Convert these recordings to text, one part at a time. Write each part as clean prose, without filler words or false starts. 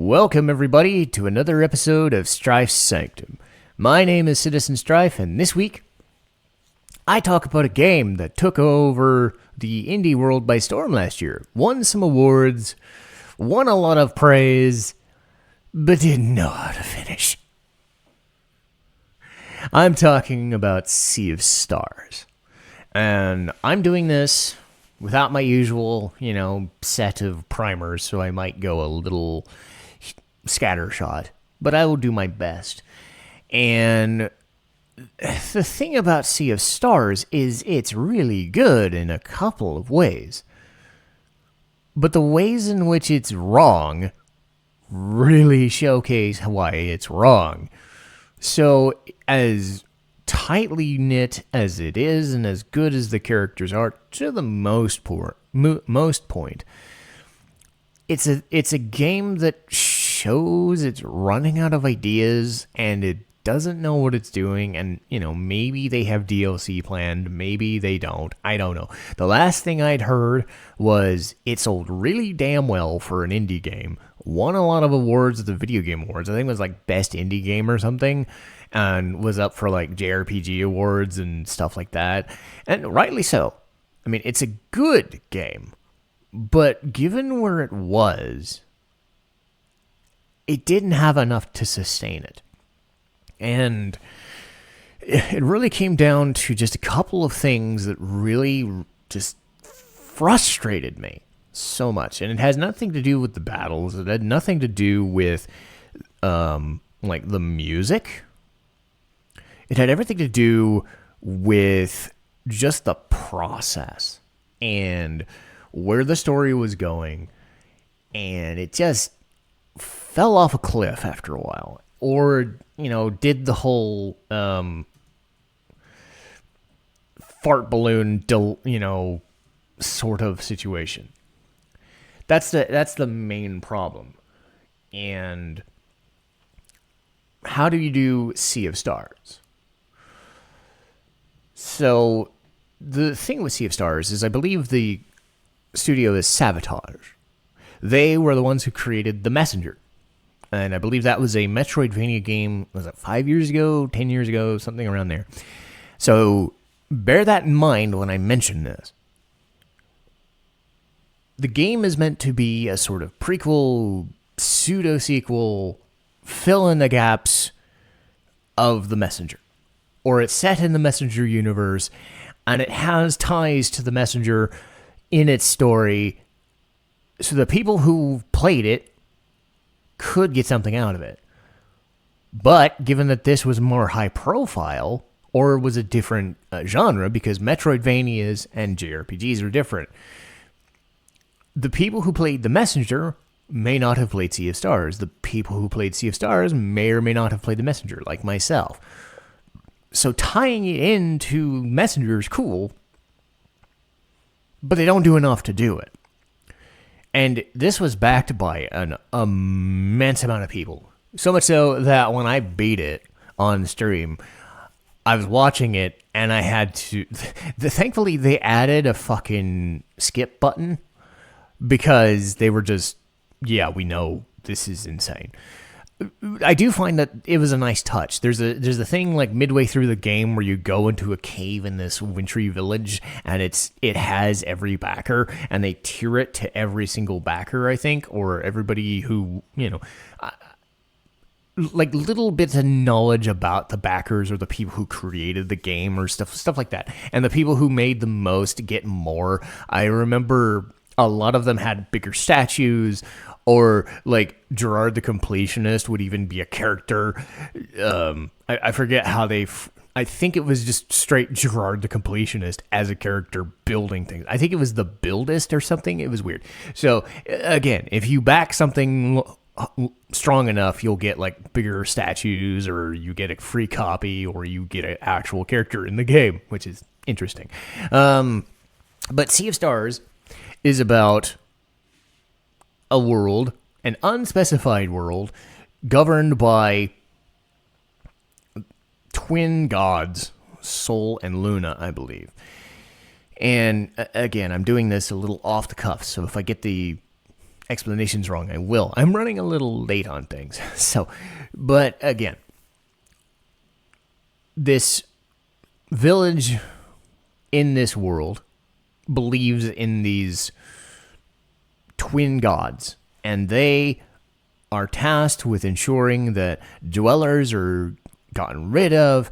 Welcome, everybody, to another episode of Strife's Sanctum. My name is Citizen Strife, and this week, I talk about a game that took over the indie world by storm last year, won some awards, won a lot of praise, but didn't know how to finish. I'm talking about Sea of Stars. And I'm doing this without my usual, set of primers, so I might go a little scattershot, but I will do my best. And the thing about Sea of Stars is it's really good in a couple of ways. But the ways in which it's wrong really showcase why it's wrong. So, as tightly knit as it is, and as good as the characters are, to the most point, it's a game that shows it's running out of ideas, and it doesn't know what it's doing, and, maybe they have DLC planned, maybe they don't, I don't know. The last thing I'd heard was it sold really damn well for an indie game, won a lot of awards at the Video Game Awards, I think it was like Best Indie Game or something, and was up for like JRPG awards and stuff like that, and rightly so. I mean, it's a good game, but given where it was, it didn't have enough to sustain it. And it really came down to just a couple of things that really just frustrated me so much. And it has nothing to do with the battles. It had nothing to do with, like, the music. It had everything to do with just the process and where the story was going. And it just fell off a cliff after a while. Or, did the whole fart balloon, sort of situation. That's the main problem. And how do you do Sea of Stars? So, the thing with Sea of Stars is I believe the studio is Sabotage. They were the ones who created The Messenger. And I believe that was a Metroidvania game, was it 5 years ago, 10 years ago, something around there. So, bear that in mind when I mention this. The game is meant to be a sort of prequel, pseudo-sequel, fill in the gaps of The Messenger. Or it's set in the Messenger universe, and it has ties to the Messenger in its story, so the people who played it could get something out of it. But given that this was more high profile, or was a different genre, because Metroidvanias and JRPGs are different, the people who played The Messenger may not have played Sea of Stars. The people who played Sea of Stars may or may not have played The Messenger, like myself. So tying it into Messenger is cool, but they don't do enough to do it. And this was backed by an immense amount of people. So much so that when I beat it on stream, I was watching it and I had to... Thankfully, they added a fucking skip button because they were just, yeah, we know this is insane. I do find that it was a nice touch. There's a thing like midway through the game where you go into a cave in this wintry village, and it has every backer, and they tier it to every single backer, I think, or everybody who, like little bits of knowledge about the backers or the people who created the game or stuff like that. And the people who made the most get more. I remember a lot of them had bigger statues, or like Gerard the Completionist would even be a character. I forget how I think it was just straight Gerard the Completionist as a character building things. I think it was the Buildist or something. It was weird. So again, if you back something strong enough, you'll get like bigger statues, or you get a free copy, or you get an actual character in the game, which is interesting. But Sea of Stars is about a world, an unspecified world, governed by twin gods, Sol and Luna, I believe. And again, I'm doing this a little off the cuff, so if I get the explanations wrong, I will. I'm running a little late on things. So, but again, this village in this world believes in these twin gods, and they are tasked with ensuring that dwellers are gotten rid of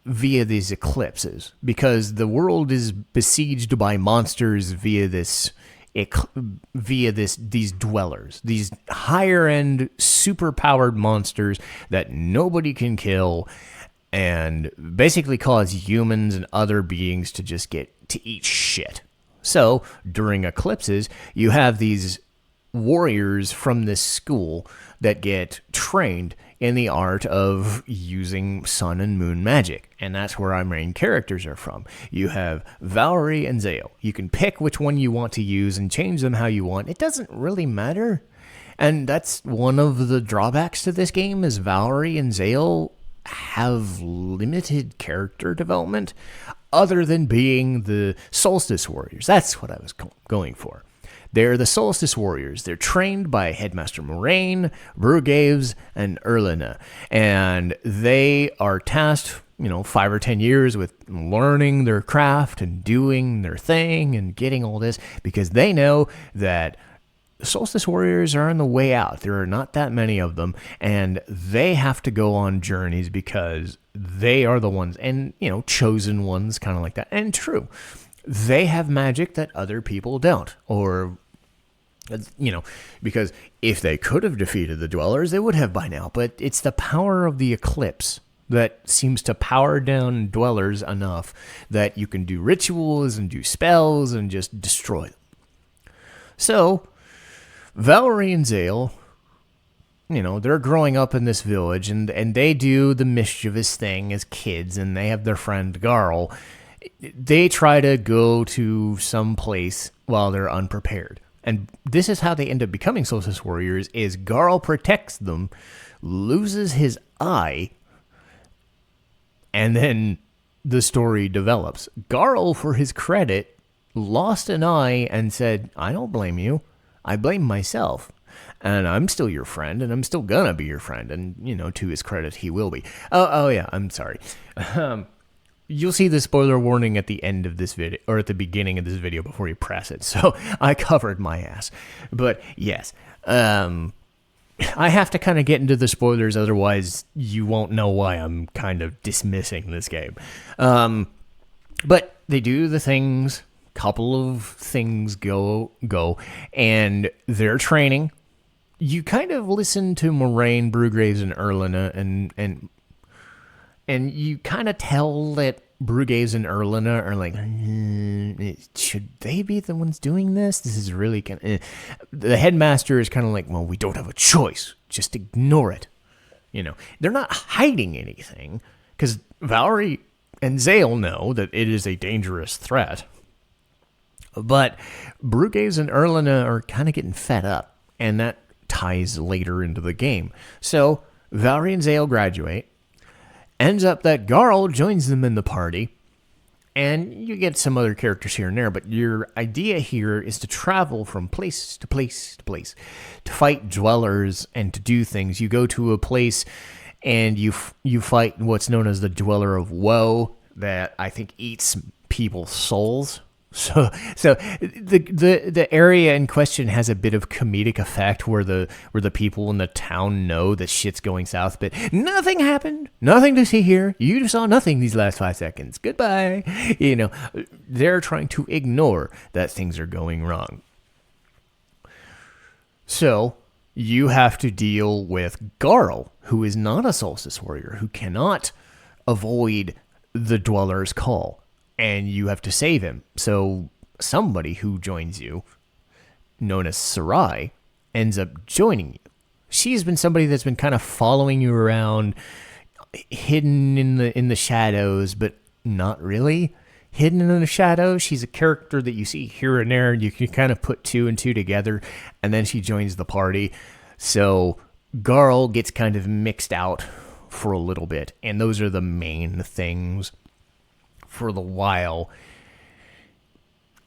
via these eclipses, because the world is besieged by monsters via these dwellers, these higher end super powered monsters that nobody can kill, and basically cause humans and other beings to just get to eat shit. So during eclipses, you have these warriors from this school that get trained in the art of using sun and moon magic. And that's where our main characters are from. You have Valerie and Zale. You can pick which one you want to use and change them how you want. It doesn't really matter. And that's one of the drawbacks to this game, is Valerie and Zale have limited character development other than being the Solstice Warriors. That's what I was going for. They're the Solstice Warriors. They're trained by Headmaster Moraine, Brugaves, and Erlina. And they are tasked, 5 or 10 years with learning their craft and doing their thing and getting all this, because they know that Solstice Warriors are on the way out. There are not that many of them, and they have to go on journeys because they are the ones, and, chosen ones, kind of like that. And true, they have magic that other people don't, or because if they could have defeated the Dwellers, they would have by now. But it's the power of the eclipse that seems to power down Dwellers enough that you can do rituals and do spells and just destroy them. So Valerie and Zale, they're growing up in this village, and they do the mischievous thing as kids, and they have their friend Garl. They try to go to some place while they're unprepared. And this is how they end up becoming Solstice Warriors, is Garl protects them, loses his eye, and then the story develops. Garl, for his credit, lost an eye and said, I don't blame you. I blame myself. And I'm still your friend, and I'm still gonna be your friend. And, to his credit, he will be. Oh yeah, I'm sorry. You'll see the spoiler warning at the end of this video, or at the beginning of this video before you press it. So I covered my ass. But yes, I have to kind of get into the spoilers, otherwise you won't know why I'm kind of dismissing this game. But they do the things, couple of things go, and they're training. You kind of listen to Moraine, Brugraves, and Erlina, and you kind of tell that Brugaves and Erlina are like, should they be the ones doing this? This is really kind of... The headmaster is kind of like, well, we don't have a choice. Just ignore it. They're not hiding anything, because Valerie and Zale know that it is a dangerous threat. But Brugaves and Erlina are kind of getting fed up, and that ties later into the game. So Valerie and Zale graduate. Ends up that Garl joins them in the party, and you get some other characters here and there, but your idea here is to travel from place to place to place to fight Dwellers and to do things. You go to a place and you fight what's known as the Dweller of Woe, that I think eats people's souls. So the area in question has a bit of comedic effect where the people in the town know that shit's going south, but nothing happened, nothing to see here. You saw nothing these last 5 seconds. Goodbye. They're trying to ignore that things are going wrong. So you have to deal with Garl, who is not a Solstice Warrior, who cannot avoid the Dweller's call. And you have to save him. So somebody who joins you, known as Sarai, ends up joining you. She's been somebody that's been kind of following you around, hidden in the shadows, but not really hidden in the shadows. She's a character that you see here and there, and you can kind of put 2 and 2 together, and then she joins the party. So Garl gets kind of mixed out for a little bit, and those are the main things for the while.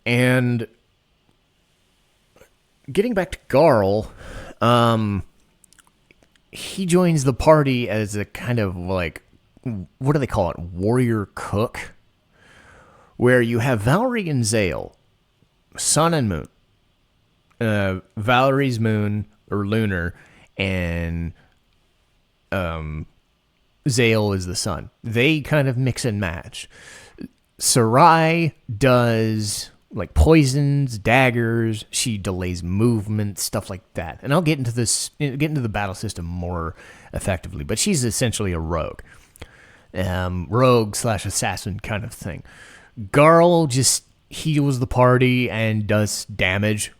And getting back to Garl, he joins the party as a kind of like, what do they call it? Warrior cook, where you have Valerie and Zale, sun and moon. Valerie's moon or lunar, and Zale is the sun. They kind of mix and match. Sarai does like poisons, daggers. She delays movement, stuff like that. And I'll get into the battle system more effectively. But she's essentially a rogue, rogue / assassin kind of thing. Garl just heals the party and does damage,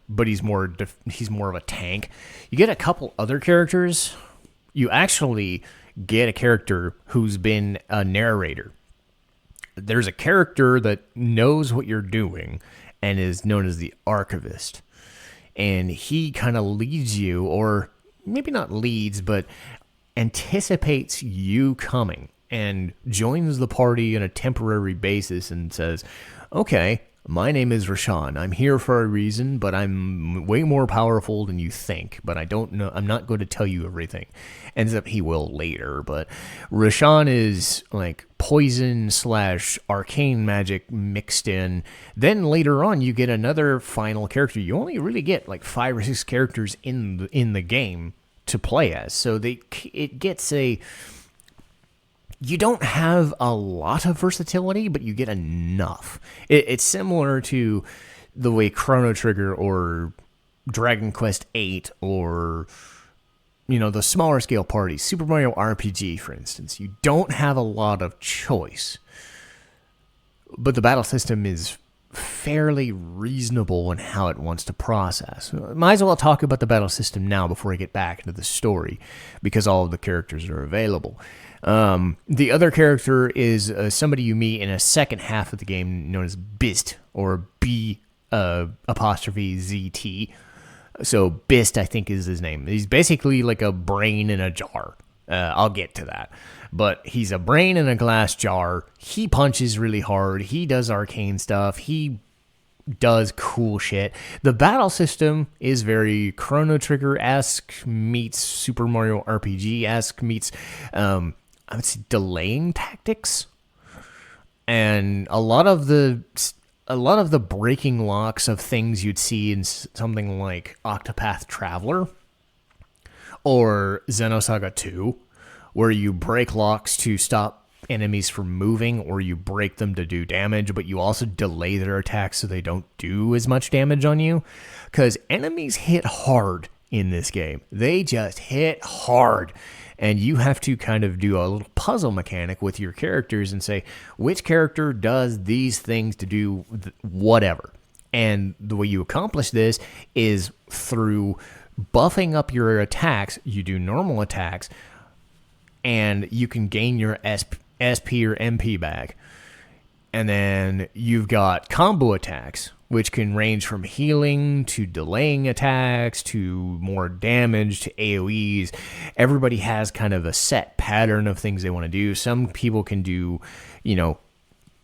but he's more of a tank. You get a couple other characters. You actually get a character who's been a narrator. There's a character that knows what you're doing and is known as the archivist. And he kind of leads you, or maybe not leads, but anticipates you coming and joins the party on a temporary basis and says, okay, my name is Rashawn. I'm here for a reason, but I'm way more powerful than you think. But I don't know. I'm not going to tell you everything. Ends up he will later. But Rashawn is like poison / arcane magic mixed in. Then later on, you get another final character. You only really get like 5 or 6 characters in the game to play as. So it gets a... You don't have a lot of versatility, but you get enough. It's similar to the way Chrono Trigger or Dragon Quest VIII or, the smaller scale parties, Super Mario RPG, for instance. You don't have a lot of choice, but the battle system is fairly reasonable in how it wants to process. Might as well talk about the battle system now before I get back into the story, because all of the characters are available. The other character is somebody you meet in a second half of the game known as Bist, or B apostrophe ZT. So Bist, I think, is his name. He's basically like a brain in a jar. I'll get to that. But he's a brain in a glass jar. He punches really hard. He does arcane stuff. He does cool shit. The battle system is very Chrono Trigger-esque meets Super Mario RPG-esque meets... I would say delaying tactics, and a lot of the breaking locks of things you'd see in something like Octopath Traveler or Xenosaga 2, where you break locks to stop enemies from moving, or you break them to do damage, but you also delay their attacks so they don't do as much damage on you, because enemies hit hard in this game. They just hit hard. And you have to kind of do a little puzzle mechanic with your characters and say, which character does these things to do whatever. And the way you accomplish this is through buffing up your attacks. You do normal attacks, and you can gain your SP or MP back. And then you've got combo attacks, which can range from healing to delaying attacks to more damage to AoEs. Everybody has kind of a set pattern of things they want to do. Some people can do,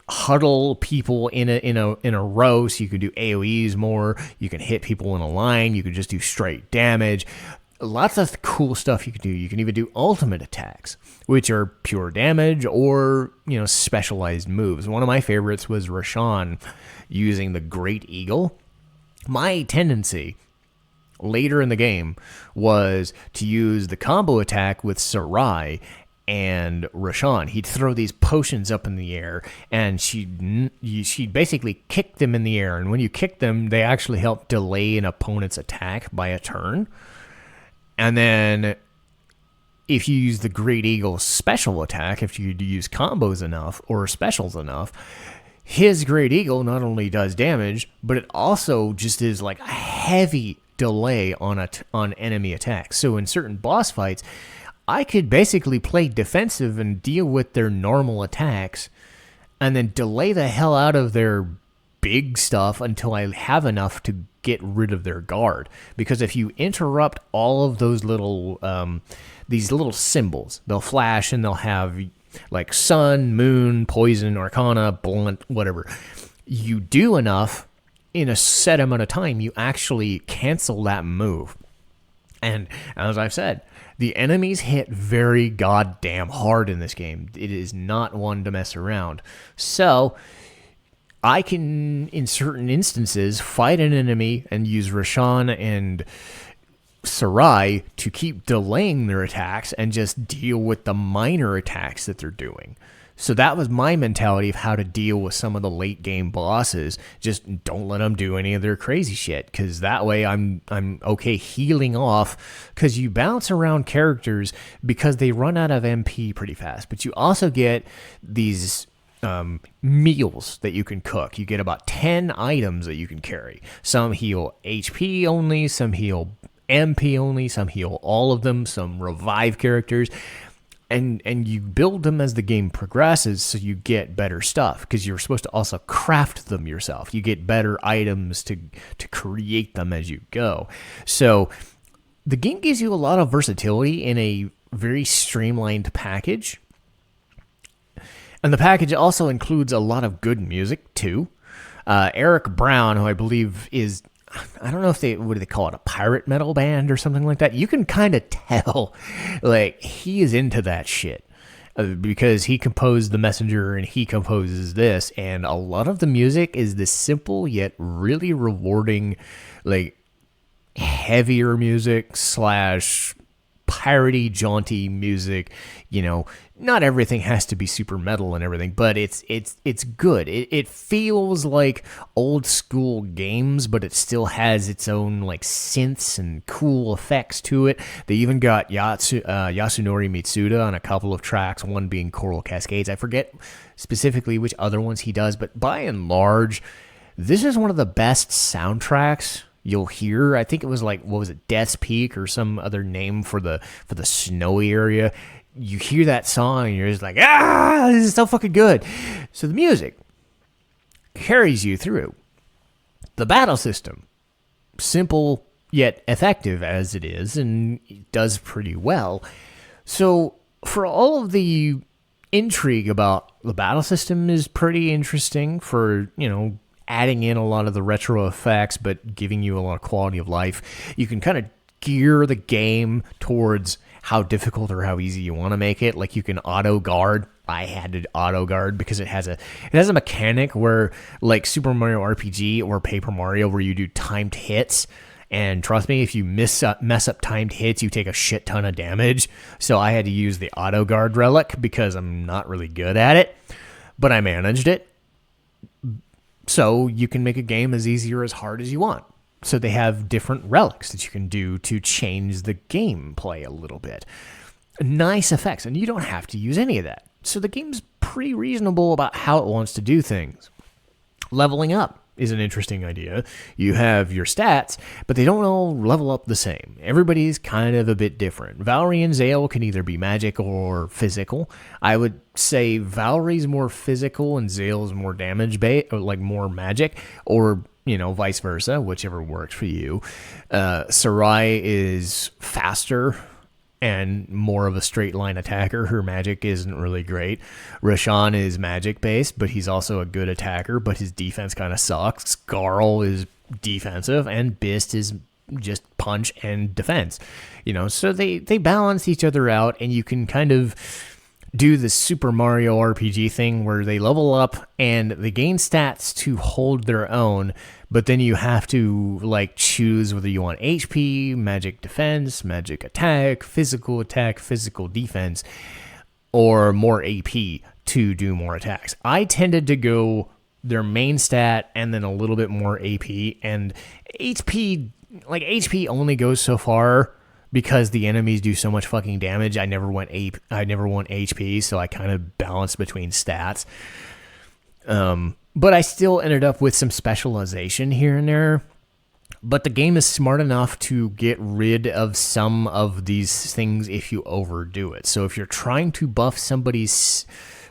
huddle people in a row, so you can do AoEs more. You can hit people in a line. You can just do straight damage. Lots of cool stuff you can do. You can even do ultimate attacks, which are pure damage or, specialized moves. One of my favorites was Rashawn using the Great Eagle. My tendency later in the game was to use the combo attack with Sarai and Rashawn. He'd throw these potions up in the air, and she'd basically kick them in the air. And when you kick them, they actually help delay an opponent's attack by a turn. And then if you use the Great Eagle's special attack, if you use combos enough or specials enough, his Great Eagle not only does damage, but it also just is like a heavy delay on enemy attacks. So in certain boss fights, I could basically play defensive and deal with their normal attacks and then delay the hell out of their big stuff until I have enough to get rid of their guard. Because if you interrupt all of those little these little symbols, they'll flash and they'll have like sun, moon, poison, arcana, blunt, whatever. You do enough, in a set amount of time, you actually cancel that move. And as I've said, the enemies hit very goddamn hard in this game. It is not one to mess around. So I can, in certain instances, fight an enemy and use Roshan and Sarai to keep delaying their attacks and just deal with the minor attacks that they're doing. So that was my mentality of how to deal with some of the late game bosses. Just don't let them do any of their crazy shit, because that way I'm okay healing off, because you bounce around characters because they run out of MP pretty fast. But you also get these meals that you can cook. You get about 10 items that you can carry. Some heal HP only, some heal MP only, some heal all of them, some revive characters. And you build them as the game progresses, so you get better stuff, because you're supposed to also craft them yourself. You get better items to create them as you go. So the game gives you a lot of versatility in a very streamlined package. And the package also includes a lot of good music, too. Eric Brown, who I believe is, I don't know if what do they call it, a pirate metal band or something like that. You can kind of tell, like, he is into that shit, because he composed The Messenger and he composes this, and a lot of the music is this simple yet really rewarding, like, heavier music / piratey, jaunty music. You know, not everything has to be super metal and everything, but it's good. It feels like old school games, but it still has its own like synths and cool effects to it. They even got Yasunori Mitsuda on a couple of tracks, one being Coral Cascades. I forget specifically which other ones he does, but by and large, this is one of the best soundtracks you'll hear. I think it was like, what was it, Death's Peak or some other name for the snowy area. You hear that song and you're just like, this is so fucking good. So the music carries you through. The battle system, simple yet effective as it is, and it does pretty well. So for all of the intrigue about the battle system is pretty interesting for, adding in a lot of the retro effects, but giving you a lot of quality of life. You can kind of gear the game towards how difficult or how easy you want to make it. Like, you can auto guard. I had to auto guard because it has a mechanic where, like Super Mario RPG or Paper Mario, where you do timed hits. And trust me, if you mess up timed hits, you take a shit ton of damage. So I had to use the auto guard relic because I'm not really good at it, but I managed it. So you can make a game as easy or as hard as you want. So they have different relics that you can do to change the gameplay a little bit. Nice effects, and you don't have to use any of that. So the game's pretty reasonable about how it wants to do things. Leveling up is an interesting idea. You have your stats, but they don't all level up the same. Everybody's kind of a bit different. Valerie and Zale can either be magic or physical. I would say Valerie's more physical and Zale's more damage-based, or like more magic, or vice versa, whichever works for you. Sarai is faster and more of a straight line attacker. Her magic isn't really great. Roshan is magic based, but he's also a good attacker, but his defense kind of sucks. Garl is defensive, and Bist is just punch and defense. So they balance each other out, and you can kind of do the Super Mario RPG thing where they level up and they gain stats to hold their own, but then you have to choose whether you want HP, magic defense, magic attack, physical defense, or more AP to do more attacks. I tended to go their main stat and then a little bit more AP, and HP only goes so far because the enemies do so much fucking damage. I never want HP, so I kind of balanced between stats. But I still ended up with some specialization here and there. But the game is smart enough to get rid of some of these things if you overdo it. So if you're trying to buff somebody's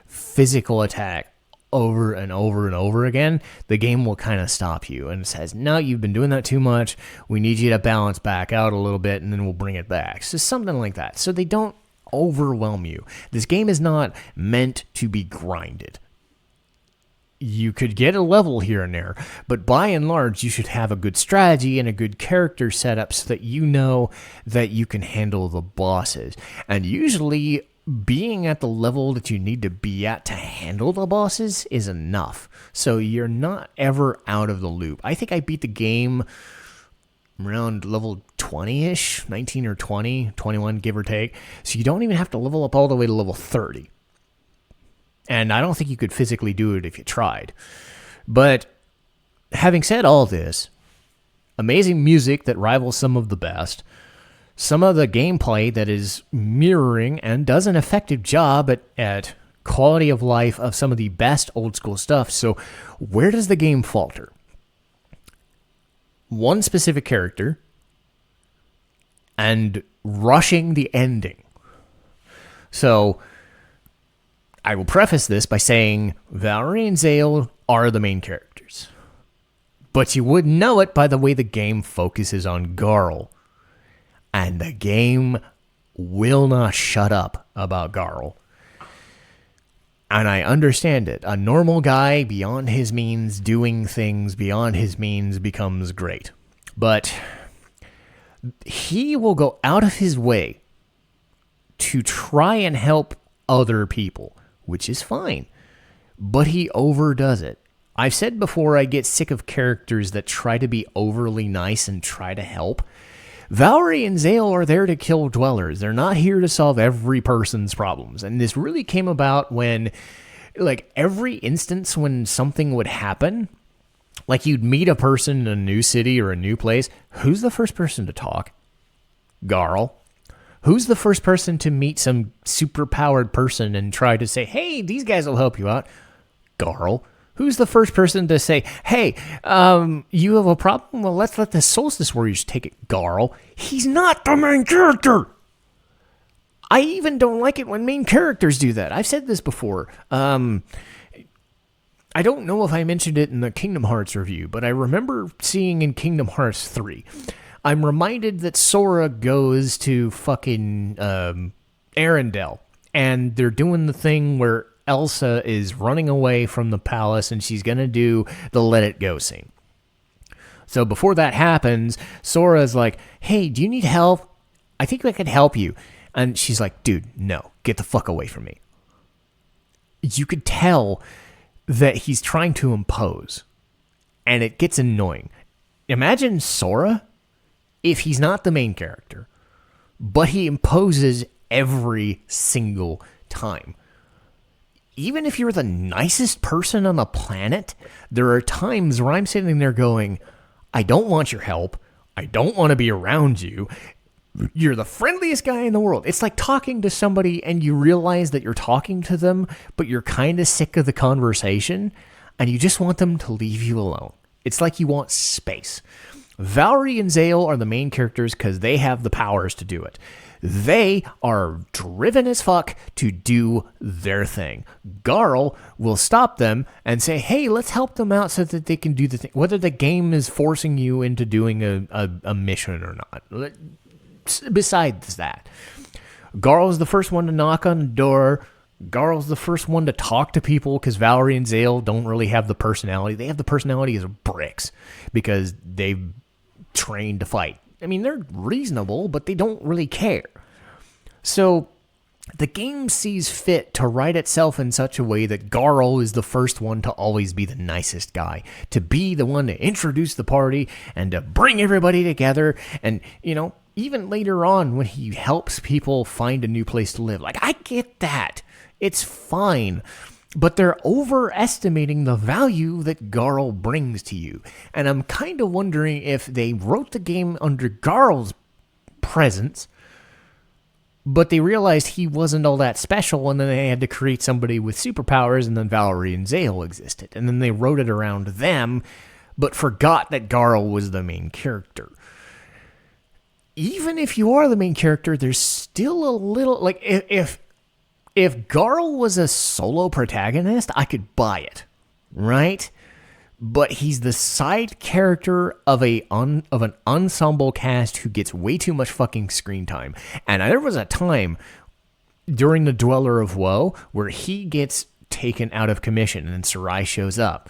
physical attack over and over and over again, the game will kind of stop you and it says, no, you've been doing that too much. We need you to balance back out a little bit, and then we'll bring it back. So something like that. So they don't overwhelm you. This game is not meant to be grinded. You could get a level here and there, but by and large, you should have a good strategy and a good character setup so that you know that you can handle the bosses. And usually, being at the level that you need to be at to handle the bosses is enough. So you're not ever out of the loop. I think I beat the game around level 20-ish, 19 or 20, 21, give or take. So you don't even have to level up all the way to level 30. And I don't think you could physically do it if you tried. But having said all this, amazing music that rivals some of the best, some of the gameplay that is mirroring and does an effective job at quality of life of some of the best old school stuff. So where does the game falter? One specific character and rushing the ending. So I will preface this by saying Valerie and Zale are the main characters. But you wouldn't know it by the way the game focuses on Garl. And the game will not shut up about Garl. And I understand it. A normal guy beyond his means doing things beyond his means becomes great. But he will go out of his way to try and help other people, which is fine. But he overdoes it. I've said before, I get sick of characters that try to be overly nice and try to help. Valerie and Zale are there to kill dwellers. They're not here to solve every person's problems. And this really came about when, like, every instance when something would happen, like you'd meet a person in a new city or a new place, who's the first person to talk? Garl. Who's the first person to meet some super-powered person and try to say, hey, these guys will help you out? Garl. Who's the first person to say, hey, you have a problem? Well, let's let the Solstice Warriors take it. Garl. He's not the main character. I even don't like it when main characters do that. I've said this before. I don't know if I mentioned it in the Kingdom Hearts review, but I remember seeing in Kingdom Hearts 3, I'm reminded that Sora goes to fucking Arendelle, and they're doing the thing where Elsa is running away from the palace, and she's going to do the Let It Go scene. So before that happens, Sora's like, hey, do you need help? I think I could help you. And she's like, dude, no, get the fuck away from me. You could tell that he's trying to impose, and it gets annoying. Imagine Sora if he's not the main character, but he imposes every single time. Even if you're the nicest person on the planet, there are times where I'm sitting there going, I don't want your help. I don't want to be around you. You're the friendliest guy in the world. It's like talking to somebody and you realize that you're talking to them, but you're kind of sick of the conversation and you just want them to leave you alone. It's like you want space. Valerie and Zale are the main characters because they have the powers to do it. They are driven as fuck to do their thing. Garl will stop them and say, hey, let's help them out so that they can do the thing. Whether the game is forcing you into doing a mission or not. Besides that, Garl's the first one to knock on the door. Garl's the first one to talk to people because Valerie and Zale don't really have the personality. They have the personality as bricks because they've trained to fight. I mean, they're reasonable, but they don't really care. So the game sees fit to write itself in such a way that Garl is the first one to always be the nicest guy, to be the one to introduce the party and to bring everybody together. And, you know, even later on when he helps people find a new place to live, like, I get that. It's fine. But they're overestimating the value that Garl brings to you. And I'm kind of wondering if they wrote the game under Garl's presence, but they realized he wasn't all that special, and then they had to create somebody with superpowers, and then Valerie and Zale existed. And then they wrote it around them, but forgot that Garl was the main character. Even if you are the main character, there's still a little, like, if Garl was a solo protagonist, I could buy it, right? But he's the side character of an ensemble cast who gets way too much fucking screen time. And there was a time during the Dweller of Woe where he gets taken out of commission, and then Sarai shows up.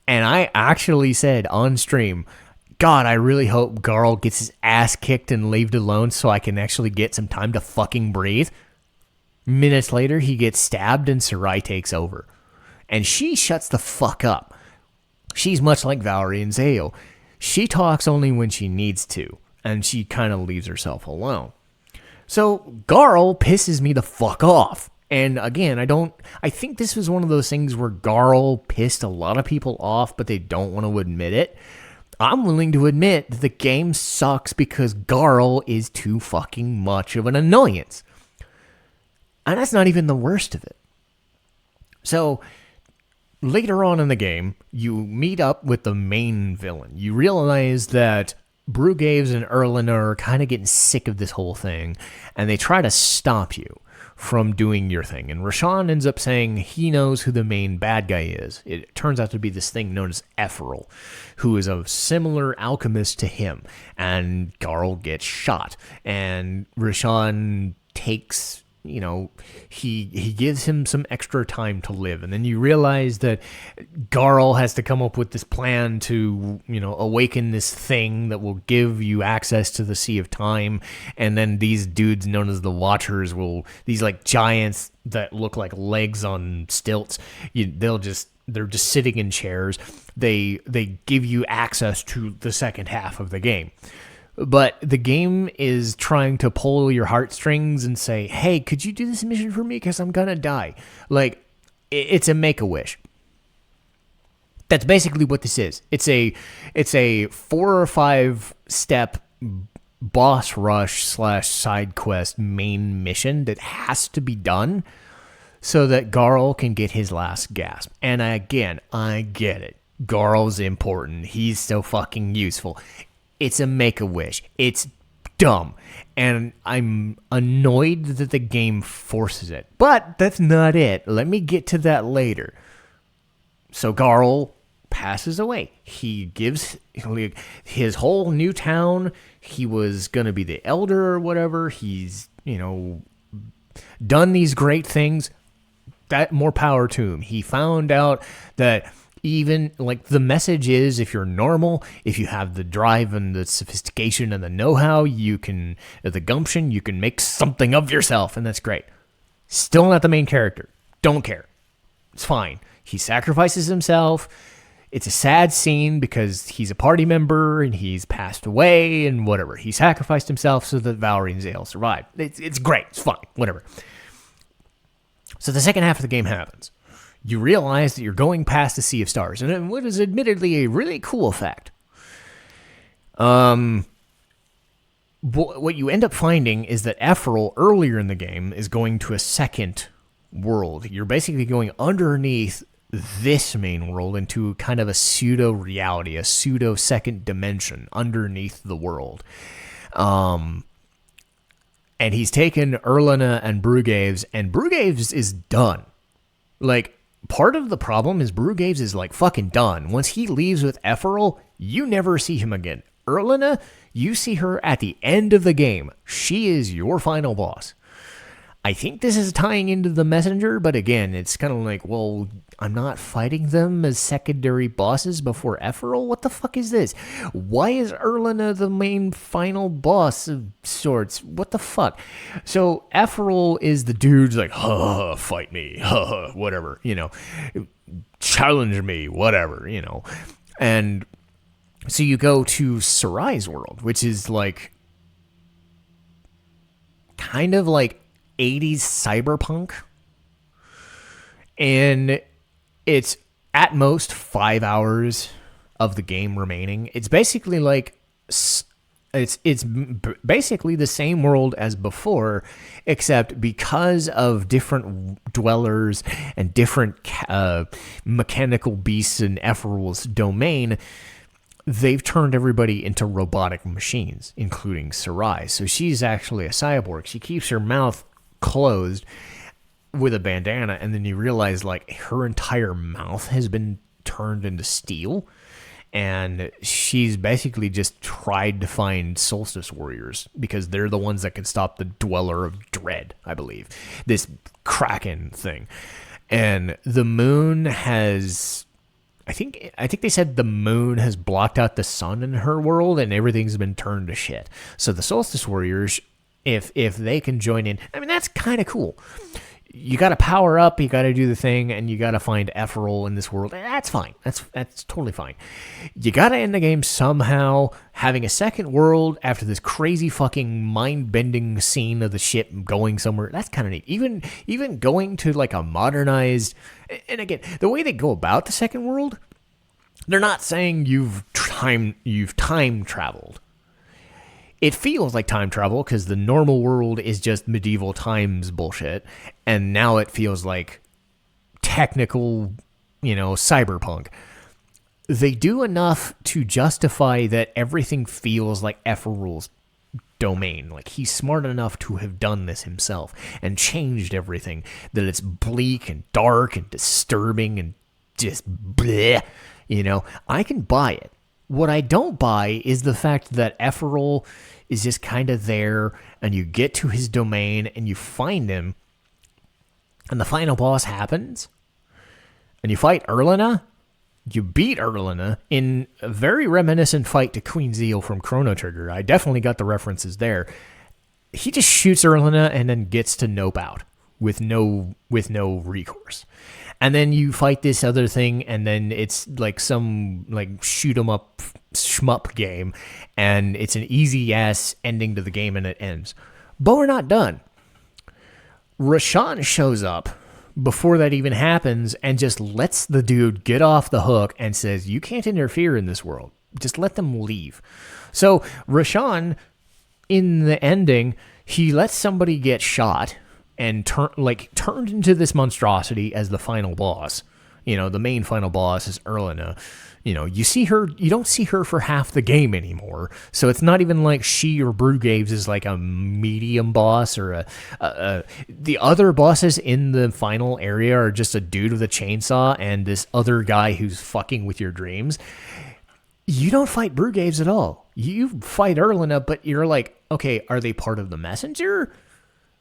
And I actually said on stream, God, I really hope Garl gets his ass kicked and left alone so I can actually get some time to fucking breathe. Minutes later, he gets stabbed and Sarai takes over. And she shuts the fuck up. She's much like Valerie and Zale. She talks only when she needs to, and she kind of leaves herself alone. So Garl pisses me the fuck off. And again, I think this was one of those things where Garl pissed a lot of people off, but they don't want to admit it. I'm willing to admit that the game sucks because Garl is too fucking much of an annoyance. And that's not even the worst of it. So later on in the game, you meet up with the main villain. You realize that Brugaves and Erlina are kind of getting sick of this whole thing, and they try to stop you from doing your thing. And Rashawn ends up saying he knows who the main bad guy is. It turns out to be this thing known as Ephral, who is a similar alchemist to him. And Garl gets shot. And Rashawn takes, he gives him some extra time to live. And then you realize that Garl has to come up with this plan to, awaken this thing that will give you access to the Sea of Time. And then these dudes known as the Watchers these like giants that look like legs on stilts, they're just sitting in chairs. They give you access to the second half of the game. But the game is trying to pull your heartstrings and say, hey, could you do this mission for me? Because I'm going to die. Like, it's a Make-A-Wish. That's basically what this is. It's a 4 or 5 step boss rush / side quest main mission that has to be done so that Garl can get his last gasp. And I get it. Garl's important. He's so fucking useful. It's a Make-A-Wish. It's dumb. And I'm annoyed that the game forces it. But that's not it. Let me get to that later. So Garl passes away. He gives his whole new town. He was going to be the elder or whatever. He's, done these great things. That more power to him. He found out that even like the message is, if you're normal, if you have the drive and the sophistication and the know-how, the gumption, you can make something of yourself, and that's great. Still not the main character. Don't care. It's fine. He sacrifices himself. It's a sad scene because he's a party member and he's passed away and whatever. He sacrificed himself so that Valerie and Zale survive. It's great. It's fine. Whatever. So the second half of the game happens. You realize that you're going past the Sea of Stars, and what is admittedly a really cool effect. What you end up finding is that Ephral, earlier in the game, is going to a second world. You're basically going underneath this main world into kind of a pseudo-reality, a pseudo-second dimension underneath the world. And he's taken Erlina and Brugaves is done. Like, part of the problem is Brugaves is like fucking done. Once he leaves with Ephral, you never see him again. Erlina, you see her at the end of the game. She is your final boss. I think this is tying into the messenger, but again, it's kind of like, well, I'm not fighting them as secondary bosses before Ephral? What the fuck is this? Why is Erlina the main final boss of sorts? What the fuck? So Ephral is the dude's like, fight me, whatever, challenge me, whatever, And so you go to Sarai's world, which is like kind of like 80s cyberpunk, and it's at most 5 hours of the game remaining. It's basically like it's basically the same world as before, except because of different dwellers and different mechanical beasts in Ephral's domain, they've turned everybody into robotic machines, including Sarai. So she's actually a cyborg. She keeps her mouth closed with a bandana, and then you realize like her entire mouth has been turned into steel, and she's basically just tried to find Solstice Warriors because they're the ones that can stop the Dweller of Dread, I believe, this Kraken thing. And the moon has, I think they said the moon has blocked out the sun in her world, and everything's been turned to shit. So the Solstice Warriors, if they can join in, I mean, that's kind of cool. You got to power up, you got to do the thing, and you got to find Ephraim in this world. That's fine. That's totally fine. You got to end the game somehow, having a second world after this crazy fucking mind-bending scene of the ship going somewhere. That's kind of neat. Even going to like a modernized, and again, the way they go about the second world, they're not saying you've time traveled. It feels like time travel because the normal world is just medieval times bullshit, and now it feels like technical, cyberpunk. They do enough to justify that everything feels like Ephraim's domain. Like, he's smart enough to have done this himself and changed everything, that it's bleak and dark and disturbing and just bleh. I can buy it. What I don't buy is the fact that Ephraim is just kind of there, and you get to his domain, and you find him, and the final boss happens, and you fight Erlina. You beat Erlina in a very reminiscent fight to Queen Zeal from Chrono Trigger. I definitely got the references there. He just shoots Erlina and then gets to nope out with no recourse. And then you fight this other thing, and then it's like some shoot 'em up shmup game, and it's an easy ass ending to the game, and it ends. But we're not done. Roshan shows up before that even happens and just lets the dude get off the hook and says, "You can't interfere in this world. Just let them leave." So Roshan, in the ending, he lets somebody get shot and turned into this monstrosity as the final boss. The main final boss is Erlina. You see her, you don't see her for half the game anymore. So it's not even like she or Brugaves is like a medium boss or the other bosses in the final area are just a dude with a chainsaw and this other guy who's fucking with your dreams. You don't fight Brugaves at all. You fight Erlina, but you're like, okay, are they part of the messenger?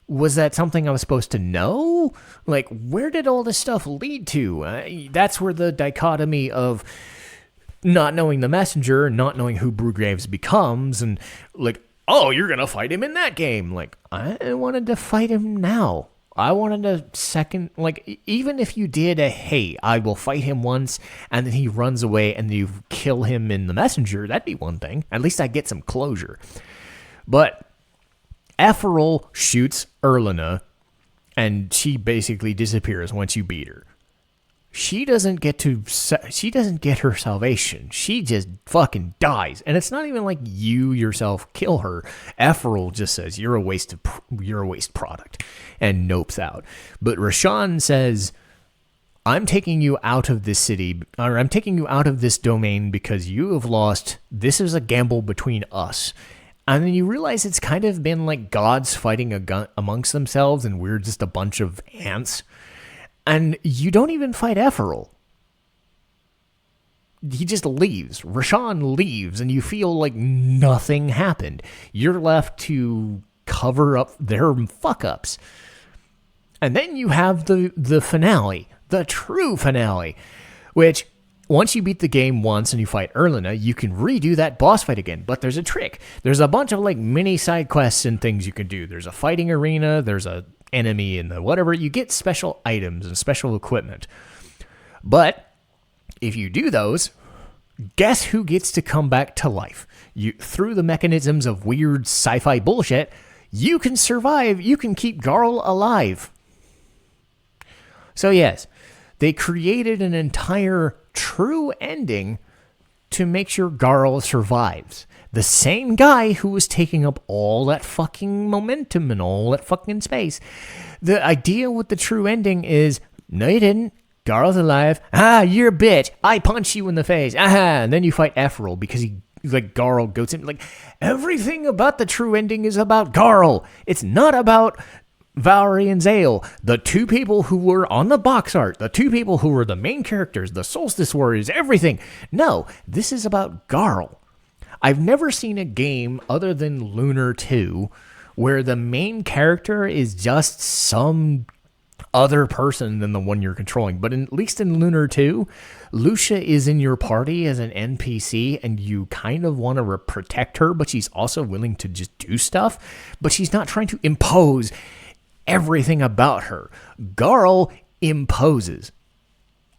Was that something I was supposed to know? Like, where did all this stuff lead to? That's where the dichotomy of not knowing the messenger and not knowing who Brugraves becomes, and like, oh, you're going to fight him in that game. Like, I wanted to fight him now. I wanted a second, even if you did hey, I will fight him once, and then he runs away and you kill him in the messenger, that'd be one thing. At least I get some closure. But Ephraim shoots Erlina, and she basically disappears once you beat her. She doesn't get her salvation. She just fucking dies, and it's not even like you yourself kill her. Ephraim just says you're a waste product, and nopes out. But Roshan says, "I'm taking you out of this city, or I'm taking you out of this domain because you have lost. This is a gamble between us." And then you realize it's kind of been like gods fighting amongst themselves, and we're just a bunch of ants. And you don't even fight Ephraim. He just leaves. Roshan leaves, and you feel like nothing happened. You're left to cover up their fuck-ups. And then you have the finale, the true finale, which, once you beat the game once and you fight Erlina, you can redo that boss fight again. But there's a trick. There's a bunch of mini side quests and things you can do. There's a fighting arena. There's a enemy and the whatever. You get special items and special equipment. But if you do those, guess who gets to come back to life? Through the mechanisms of weird sci-fi bullshit, you can survive. You can keep Garl alive. So yes, they created an entire true ending to make sure Garl survives. The same guy who was taking up all that fucking momentum and all that fucking space. The idea with the true ending is, no you didn't. Garl's alive. Ah, you're a bitch. I punch you in the face. Aha. And then you fight Ephraim because Garl goes in. Everything about the true ending is about Garl. It's not about Valerie and Zale, the two people who were on the box art, the two people who were the main characters, the Solstice Warriors, everything. No, this is about Garl. I've never seen a game other than Lunar 2 where the main character is just some other person than the one you're controlling. But at least in Lunar 2, Lucia is in your party as an NPC, and you kind of want to protect her, but she's also willing to just do stuff, but she's not trying to impose everything about her. Garl imposes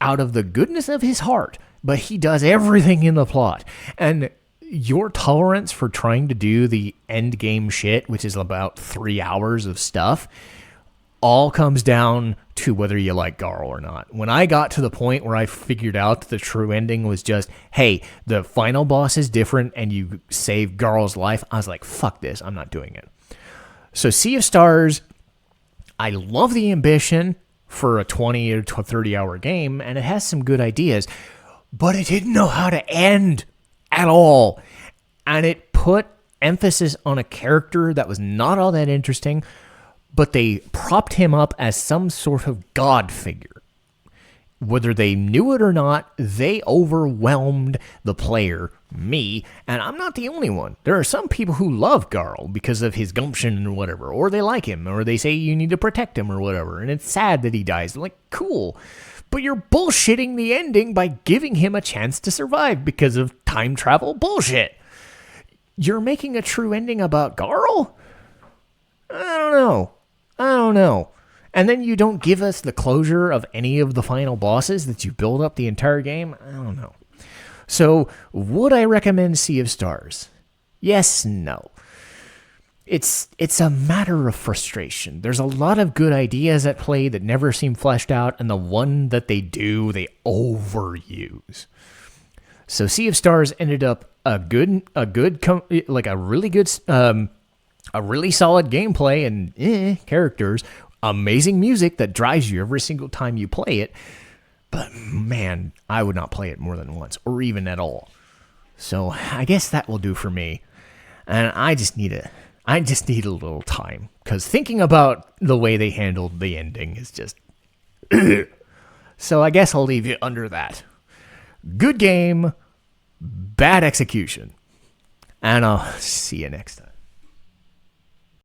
out of the goodness of his heart, but he does everything in the plot. And your tolerance for trying to do the end game shit, which is about 3 hours of stuff, all comes down to whether you like Garl or not. When I got to the point where I figured out that the true ending was just, hey, the final boss is different and you save Garl's life, I was like, fuck this, I'm not doing it. So Sea of Stars, I love the ambition for a 20 or 30 hour game, and it has some good ideas, but it didn't know how to end at all. And it put emphasis on a character that was not all that interesting, but they propped him up as some sort of god figure. Whether they knew it or not, they overwhelmed the player, me, and I'm not the only one. There are some people who love Garl because of his gumption or whatever, or they like him, or they say you need to protect him or whatever, and it's sad that he dies. Like, cool. But you're bullshitting the ending by giving him a chance to survive because of time travel bullshit. You're making a true ending about Garl? I don't know. And then you don't give us the closure of any of the final bosses that you build up the entire game? I don't know. So, would I recommend Sea of Stars? Yes, no. It's a matter of frustration. There's a lot of good ideas at play that never seem fleshed out, and the one that they do, they overuse. So Sea of Stars ended up a really solid gameplay and characters, amazing music that drives you every single time you play it. But man, I would not play it more than once or even at all. So I guess that will do for me. And I just need a little time, because thinking about the way they handled the ending is just so I guess I'll leave you under that. Good game, bad execution. And I'll see you next time.